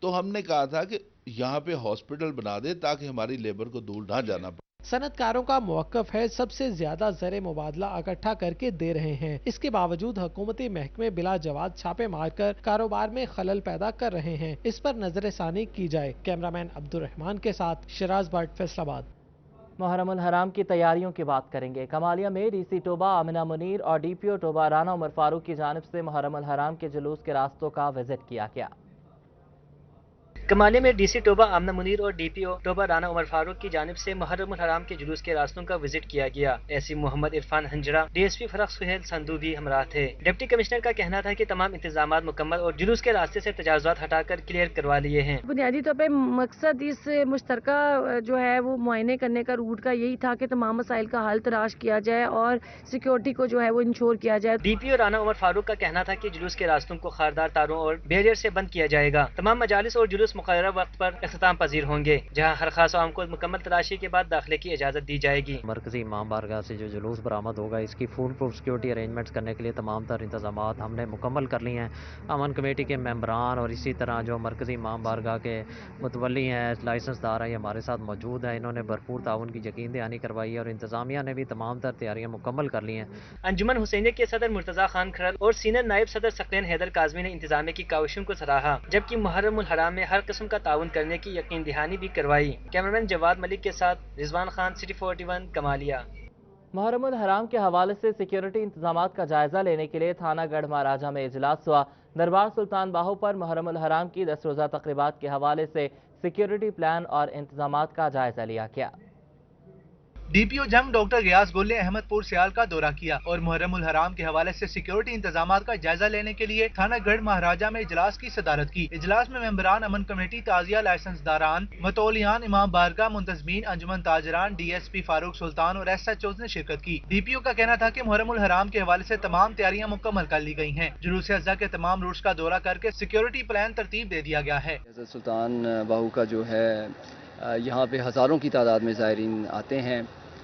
Speaker 14: तो हमने कहा था कि यहाँ पे हॉस्पिटल बना दे ताकि हमारी लेबर को दूर ना जाना पड़े।
Speaker 5: सनतकारों का मौक़िफ़ है, सबसे ज्यादा ज़र मुबादला इकट्ठा करके दे रहे हैं। इसके बावजूद हुकूमती महकमे बिला जवाब छापे मारकर कारोबार में खलल पैदा कर रहे हैं। इस पर नजरसानी की जाए। कैमरामैन अब्दुल रहमान के साथ शिराज भट्ट, फैसलाबाद।
Speaker 1: मुहर्रम उल हराम की तैयारियों की बात करेंगे। कमालिया में डीसी टोबा आमिना मुनीर और डीपीओ टोबा राना उमर फारूक की जानिब से मुहर्रम उल हराम के जुलूस के रास्तों का विजिट किया गया।
Speaker 10: कमालिया में डीसी टोबा आमना मुनीर और डीपीओ टोबा राना उमर फारूक की जानिब से मुहर्रम उल हराम के जुलूस के रास्तों का विजिट किया गया। एसी मोहम्मद इरफान हंजरा, डीएसपी फरख सुहेल संधू भी हमरा थे। डिप्टी कमिश्नर का कहना था कि तमाम इंतजाम मुकम्मल और जुलूस के रास्ते से तजावुज़ात हटाकर क्लियर करवा लिए हैं।
Speaker 15: बुनियादी तौर पर मकसद इस मुश्तरका जो है वो मुआयने करने का रूट का यही था कि तमाम मसाइल का हल तलाश किया जाए और सिक्योरिटी को जो है वो इंश्योर किया जाए।
Speaker 10: डीपीओ राना उमर फारूक का कहना था कि जुलूस के रास्तों को खारदार तारों और बैरियर से बंद किया जाएगा। तमाम मजालिस और जुलूस मुकर्रर वक्त पर इख्तिताम पजीर होंगे, जहां हर खास आम को मुकम्मल तलाशी के बाद दाखिले की इजाजत दी जाएगी।
Speaker 16: मरकजी इमाम बारगाह से जो जुलूस बरामद होगा, इसकी फुल प्रूफ सिक्योरिटी अरेंजमेंट्स करने के लिए तमाम तर इंतजामात हमने मुकम्मल कर लिए हैं। अमन कमेटी के मेंबरान और इसी तरह जो मरकजी इमाम बारगाह के मुतवल्ली हैं, लाइसेंसदार हैं, ये हमारे साथ मौजूद हैं। इन्होंने भरपूर ताउन की यकीन दहानी करवाई है और इंतजामिया ने भी तमाम तर तैयारियाँ मुकम्मल कर ली हैं।
Speaker 10: अंजुमन हुसैनिया के सदर मुर्तजा खान खरल और सीनियर नायब सदर सकलैन हैदर काजमी ने इंतजामिया की काविशों को सराहा, जबकि मुहर्रम उल हराम में हर किस्म का ताउन करने की यकीन दहानी भी करवाई। कैमरामैन जवाद मलिक के साथ रिजवान खान, सिटी 41, कमालिया।
Speaker 1: मुहर्रम उल हराम के हवाले से सिक्योरिटी इंतजामात का जायजा लेने के लिए थाना गढ़ महाराजा में इजलास हुआ। दरबार सुल्तान बाहू पर मुहर्रम उल हराम की 10 रोज़ा तकरीबात के हवाले से सिक्योरिटी प्लान और इंतजामात का जायजा लिया गया।
Speaker 17: डीपीओ जंग डॉक्टर गियास गुल ने अहमदपुर सियाल का दौरा किया और मुहर्रम उल हराम के हवाले से सिक्योरिटी इंतजामात का जायजा लेने के लिए थाना गढ़ महाराजा में इजलास की सदारत की। इजलास में मेंबरान अमन कमेटी, ताजिया लाइसेंसदारान, मतौलियान, इमाम बारगाह, मुंतजमीन, अंजुमन ताजरान, डीएसपी फारूक सुल्तान और एसएचओ ने शिरकत की। डीपीओ का कहना था कि मुहर्रम उल हराम के हवाले से तमाम तैयारियां मुकम्मल कर ली गई हैं। जुलूस अज़्ज़ा के तमाम रूट्स का दौरा करके सिक्योरिटी प्लान तरतीब दे दिया गया है।
Speaker 18: सुल्तान बाहू का जो है यहाँ पे हज़ारों की तादाद में ज़ायरीन आते हैं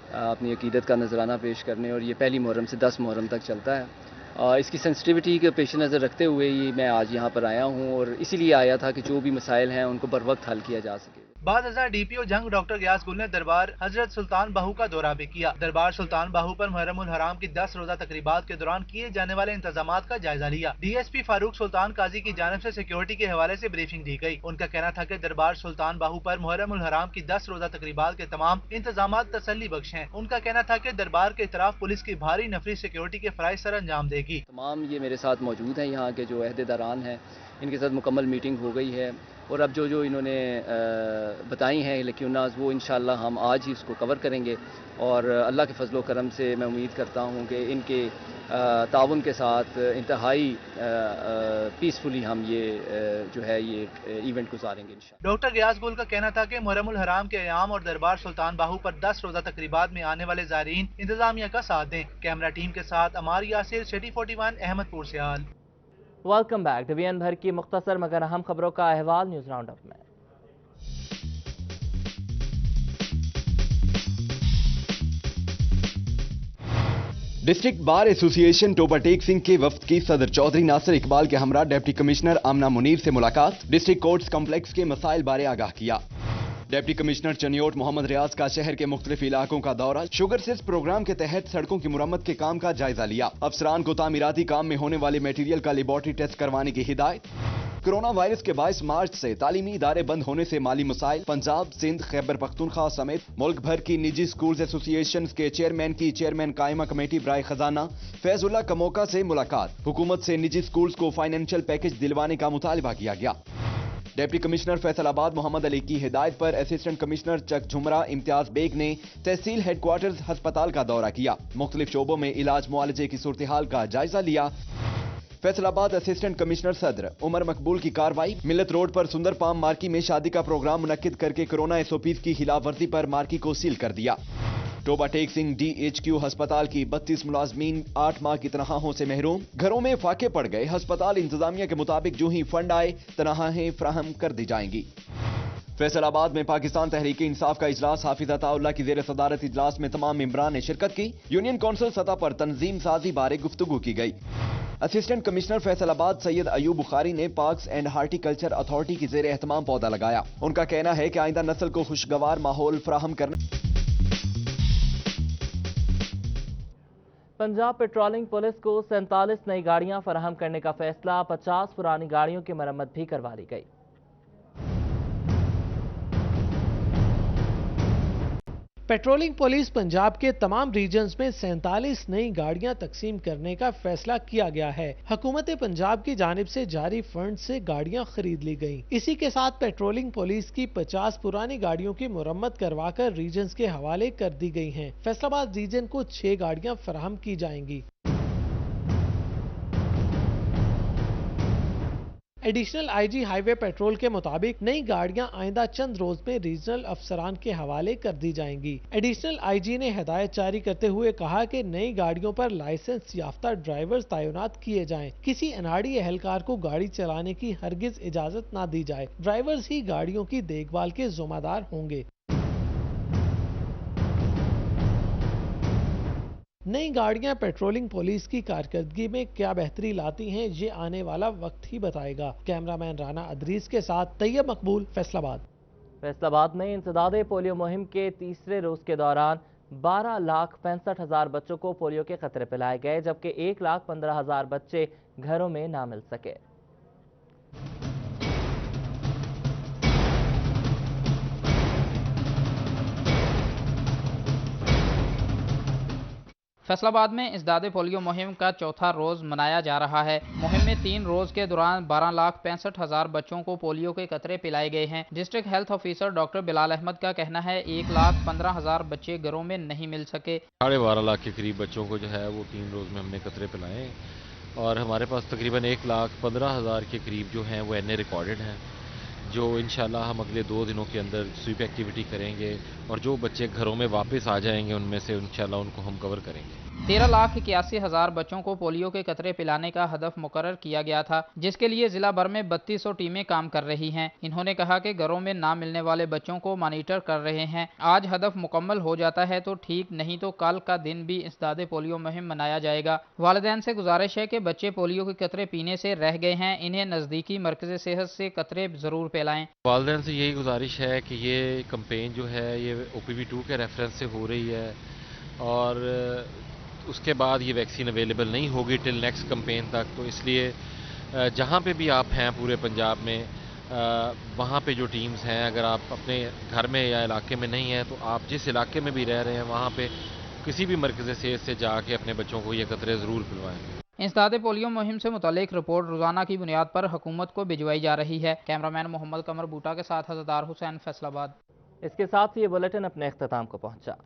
Speaker 18: अपनी अकीदत का नजराना पेश करने, और ये पहली मुहर्रम से 10 मुहर्रम तक चलता है। इसकी सेंसिटिविटी के पेश नज़र रखते हुए ही मैं आज यहाँ पर आया हूँ और इसीलिए आया था कि जो भी मसाइल हैं उनको बर वक्त हल किया जा सके।
Speaker 17: बाद अज़हर डीपीओ जंग डॉक्टर गियास गुल ने दरबार हजरत सुल्तान बाहू का दौरा भी किया। दरबार सुल्तान बाहू पर मुहर्रम उल हराम की 10 रोज़ा तकरीबात के दौरान किए जाने वाले इंतजामात का जायजा लिया। डीएसपी फारूक सुल्तान काजी की जानिब से सिक्योरिटी के हवाले से ब्रीफिंग दी गई। उनका कहना था कि दरबार सुल्तान बाहू पर मुहर्रम उल हराम की 10 रोज़ा तकरीबात के तमाम इंतजामात तसल्ली बख्श हैं। उनका कहना था कि दरबार के इतराफ पुलिस की भारी नफरी सिक्योरिटी के फराइज सर अंजाम देगी।
Speaker 18: तमाम ये मेरे साथ मौजूद हैं, यहाँ के जो अहदेदारान हैं, इनके साथ मुकम्मल मीटिंग हो गई है और अब जो इन्होंने बताई हैं लेक्यूनाज, वो इंशाल्लाह हम आज ही उसको कवर करेंगे और अल्लाह के फजलो करम से मैं उम्मीद करता हूँ कि इनके ताउन के साथ इंतहाई पीसफुली हम ये जो है ये इवेंट गुजारेंगे इंशाल्लाह।
Speaker 17: डॉक्टर गियास गुल का कहना था कि मुहर्रम उल हराम के अयाम और दरबार सुल्तान बाहू पर 10 रोज़ा तकरीबात में आने वाले ज़ायरीन इंतजामिया का साथ दें। कैमरा टीम के साथ Ammar Yasir, city 41, Ahmadpur Sial.
Speaker 1: Welcome back. Division भर की मुख्तसर मगर अहम खबरों का अहवाल न्यूज राउंड अप में।
Speaker 19: District bar association Toba Tek Singh के वफ्द की सदर चौधरी नासिर इकबाल के हमरा डिप्टी कमिश्नर आमना मुनीर से मुलाकात, डिस्ट्रिक्ट कोर्ट्स कॉम्प्लेक्स के मसाइल बारे आगाह किया। डिप्टी कमिश्नर चनियोट मोहम्मद रियाज का शहर के मुख्तलिफ इलाकों का दौरा, शुगर सेस प्रोग्राम के तहत सड़कों की मुरम्मत के काम का जायजा लिया। अफसरान को तामीराती काम में होने वाले मटेरियल का लेबोरेटरी टेस्ट करवाने की हिदायत। कोरोना वायरस के 22 मार्च से तालीमी इदारे बंद होने से माली मसाइल, पंजाब, सिंध, खैबर पख्तूनख्वा समेत मुल्क भर की निजी स्कूल्स एसोसिएशन के चेयरमैन की चेयरमैन कायमा कमेटी बराए खजाना फैजुल्ला कमोका से मुलाकात। हुकूमत से निजी स्कूल्स को फाइनेंशियल पैकेज दिलवाने का मुतालबा किया गया। डिप्टी कमिश्नर फैसलाबाद मोहम्मद अली की हिदायत पर असिस्टेंट कमिश्नर चक झुमरा इम्तियाज बेग ने तहसील हेडक्वार्टर्स अस्पताल का दौरा किया। मुख्तलिफ शोबों में इलाज मुआलजे की सूरत हाल का जायजा लिया। फैसलाबाद असिस्टेंट कमिश्नर सदर उमर मकबूल की कार्रवाई। मिल्लत रोड पर सुंदर पाम मार्की में शादी का प्रोग्राम मुनक्किद करके कोरोना एसओपीज की खिलाफवर्जी पर मार्की को सील कर दिया। टोबा टेक सिंह DHQ अस्पताल की 32 मुलाजमीन 8 माह की तनख्वाहों से महरूम, घरों में फाके पड़ गए। अस्पताल इंतजामिया के मुताबिक जो ही फंड आए तनख्वाहें फराहम कर दी जाएंगी। फैसलाबाद में पाकिस्तान तहरीक इंसाफ का इजलास, हाफिज अताउल्लाह की जेर सदारत इजलास में तमाम मेंबरान ने शिरकत की। यूनियन कौंसिल सतह पर तंजीम साजी बारे गुफ्तगू की गई। असिस्टेंट कमिश्नर फैसलाबाद सैयद अयूब बुखारी ने पार्क्स एंड हार्टिकल्चर अथॉरिटी की जेर एहतमाम पौधा लगाया। उनका कहना है कि आइंदा नस्ल को खुशगवार माहौल फराहम करने।
Speaker 1: पंजाब पेट्रोलिंग पुलिस को 47 नई गाड़ियां फराहम करने का फैसला, 50 पुरानी गाड़ियों की मरम्मत भी करवा दी गई।
Speaker 5: पेट्रोलिंग पुलिस पंजाब के तमाम रीजन्स में 47 नई गाड़ियां तकसीम करने का फैसला किया गया है। हुकूमत पंजाब की जानिब से जारी फंड से गाड़ियां खरीद ली गईं। इसी के साथ पेट्रोलिंग पुलिस की 50 पुरानी गाड़ियों की मुरम्मत करवाकर रीजन्स के हवाले कर दी गई हैं। फैसलाबाद रीजन को 6 गाड़ियां फराहम की जाएंगी। एडिशनल IG हाईवे पेट्रोल के मुताबिक नई गाड़ियां आइंदा चंद रोज में रीजनल अफसरान के हवाले कर दी जाएंगी। एडिशनल IG ने हिदायत जारी करते हुए कहा कि नई गाड़ियों पर लाइसेंस याफ्ता ड्राइवर्स तैनात किए जाएं। किसी अनाड़ी एहलकार को गाड़ी चलाने की हरगिज इजाजत ना दी जाए। ड्राइवर्स ही गाड़ियों की देखभाल के जिम्मेदार होंगे। नई गाड़ियां पेट्रोलिंग पुलिस की कारकर्दगी में क्या बेहतरी लाती हैं, ये आने वाला वक्त ही बताएगा। कैमरामैन राना अदरीस के साथ तैयब मकबूल, फैसलाबाद।
Speaker 1: फैसलाबाद में इंसदादे पोलियो मुहिम के तीसरे रोज के दौरान 12,65,000 बच्चों को पोलियो के खतरे पिलाए गए, जबकि 1,15,000 बच्चे घरों में ना मिल सके।
Speaker 2: फैसलाबाद में इंसदादे पोलियो मुहिम का चौथा रोज मनाया जा रहा है। मुहिम में 3 रोज के दौरान 12,65,000 बच्चों को पोलियो के कतरे पिलाए गए हैं। District health officer doctor Bilal Ahmed का कहना है 1,15,000 बच्चे घरों में नहीं मिल सके।
Speaker 3: 12.5 लाख के करीब बच्चों को जो है वो 3 रोज में हमने कतरे पिलाए और हमारे पास तकरीबन 1,15,000 के करीब जो हैं वो NA रिकॉर्डेड हैं, जो इंशाल्लाह हम अगले 2 दिनों के अंदर स्वीप एक्टिविटी करेंगे और जो बच्चे घरों में वापस आ जाएंगे उनमें से इंशाल्लाह उनको हम कवर करेंगे।
Speaker 2: 13,81,000 बच्चों को पोलियो के कतरे पिलाने का हदफ मुकर्रर किया गया था, जिसके लिए जिला भर में 3200 टीमें काम कर रही हैं। इन्होंने कहा कि घरों में ना मिलने वाले बच्चों को मॉनिटर कर रहे हैं। आज हदफ मुकम्मल हो जाता है तो ठीक, नहीं तो कल का दिन भी इंसदादे पोलियो मुहिम मनाया जाएगा। वालिदैन से गुजारिश है कि बच्चे पोलियो के कतरे पीने से रह गए हैं, इन्हें नज़दीकी मरकज़ सेहत से कतरे जरूर पिलाएं।
Speaker 3: वालिदैन से यही गुजारिश है कि ये कंपेन जो है ये OPV2 के रेफरेंस से हो रही है और उसके बाद ये वैक्सीन अवेलेबल नहीं होगी टिल नेक्स्ट कंपेन तक, तो इसलिए जहाँ पे भी आप हैं पूरे पंजाब में वहाँ पे जो टीम्स हैं, अगर आप अपने घर में या इलाके में नहीं हैं तो आप जिस इलाके में भी रह रहे हैं वहाँ पे किसी भी मरकज़ सेहत से जाके अपने बच्चों को ये कतरे ज़रूर पिलवाएं।
Speaker 2: इंसदादे पोलियो मुहिम से मुतालिक रिपोर्ट रोजाना की बुनियाद पर हुकूमत को भिजवाई जा रही है। कैमरामैन मोहम्मद कमर बूटा के साथ हज़रदार हुसैन, फैसलाबाद।
Speaker 1: इसके साथ ये बुलेटिन अपने इख्तिताम को पहुंचा।